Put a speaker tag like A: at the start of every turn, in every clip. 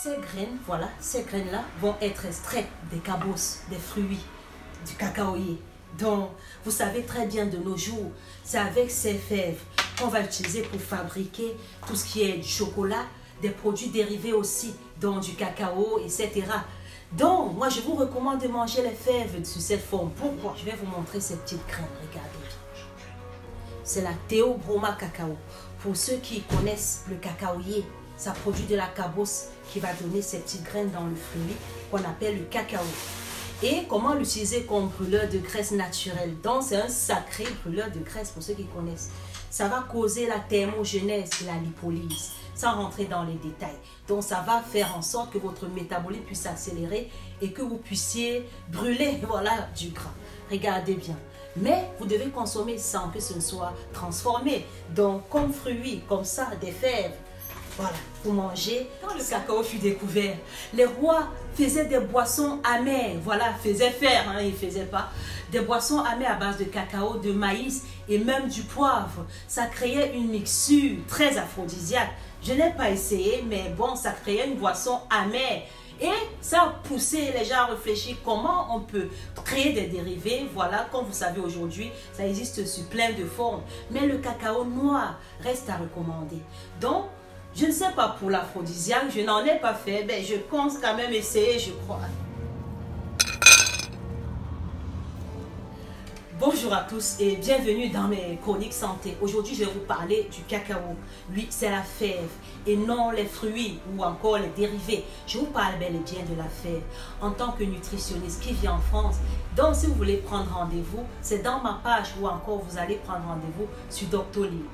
A: Ces graines, voilà, ces graines-là vont être extraites des cabosses, des fruits, du cacaoyer. Donc, vous savez très bien de nos jours, c'est avec ces fèves qu'on va utiliser pour fabriquer tout ce qui est du chocolat, des produits dérivés aussi, donc du cacao, etc. Donc, moi, je vous recommande de manger les fèves sous cette forme. Pourquoi? Je vais vous montrer ces petites graines, regardez. C'est la Théobroma cacao. Pour ceux qui connaissent le cacaoyer, ça produit de la cabosse qui va donner ces petites graines dans le fruit qu'on appelle le cacao. Et comment l'utiliser comme brûleur de graisse naturelle? Donc, c'est un sacré brûleur de graisse pour ceux qui connaissent. Ça va causer la thermogenèse et la lipolyse, sans rentrer dans les détails. Donc, ça va faire en sorte que votre métabolisme puisse s'accélérer et que vous puissiez brûler, voilà, du gras. Regardez bien. Mais vous devez consommer sans que ce ne soit transformé. Donc, comme fruits, comme ça, des fèves. Voilà, pour manger. Quand le cacao fut découvert, les rois faisaient des boissons amères. Voilà, faisaient faire, hein, ils ne faisaient pas. Des boissons amères à base de cacao, de maïs et même du poivre. Ça créait une mixture très aphrodisiaque. Je n'ai pas essayé, mais bon, ça créait une boisson amère. Et ça a poussé les gens à réfléchir comment on peut créer des dérivés. Voilà, comme vous savez aujourd'hui, ça existe sous plein de formes. Mais le cacao noir reste à recommander. Donc, je ne sais pas pour l'aphrodisiaque, je n'en ai pas fait, mais je pense quand même essayer, je crois. Bonjour à tous et bienvenue dans mes chroniques santé. Aujourd'hui, je vais vous parler du cacao. Lui, c'est la fève et non les fruits ou encore les dérivés. Je vous parle bel et bien de la fève en tant que nutritionniste qui vit en France. Donc, si vous voulez prendre rendez-vous, c'est dans ma page ou encore vous allez prendre rendez-vous sur Doctolib.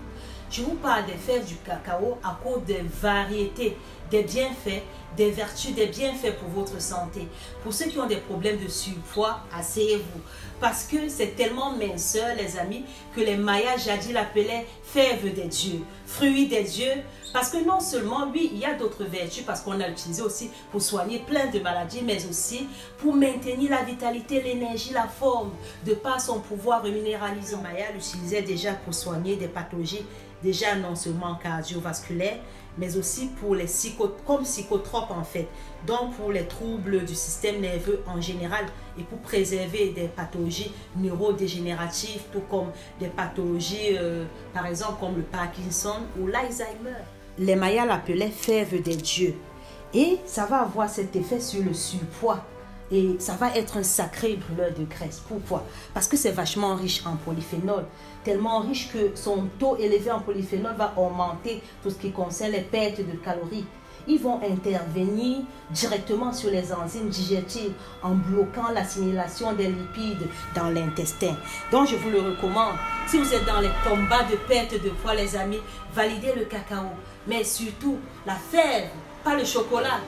A: Je vous parle des fèves du cacao à cause des variétés, des bienfaits, des vertus, des bienfaits pour votre santé. Pour ceux qui ont des problèmes de surpoids, asseyez-vous. Parce que c'est tellement minceur, les amis, que les Mayas jadis l'appelaient fèves des dieux, fruits des dieux. Parce que non seulement, oui, il y a d'autres vertus, parce qu'on a utilisé aussi pour soigner plein de maladies, mais aussi pour maintenir la vitalité, l'énergie, la forme, de par son pouvoir reminéralisant. Les Mayas l'utilisaient déjà pour soigner des pathologies, déjà non seulement cardiovasculaires, mais aussi pour les comme psychotropes en fait, donc pour les troubles du système nerveux en général et pour préserver des pathologies neurodégénératives, tout comme des pathologies, par exemple comme le Parkinson ou l'Alzheimer. Les Mayas l'appelaient fève des dieux et ça va avoir cet effet sur le surpoids. Et ça va être un sacré brûleur de graisse. Pourquoi? Parce que c'est vachement riche en polyphénol. Tellement riche que son taux élevé en polyphénol va augmenter tout ce qui concerne les pertes de calories. Ils vont intervenir directement sur les enzymes digestives en bloquant l'assimilation des lipides dans l'intestin. Donc je vous le recommande. Si vous êtes dans les combats de perte de poids, les amis, validez le cacao. Mais surtout, la fève, pas le chocolat.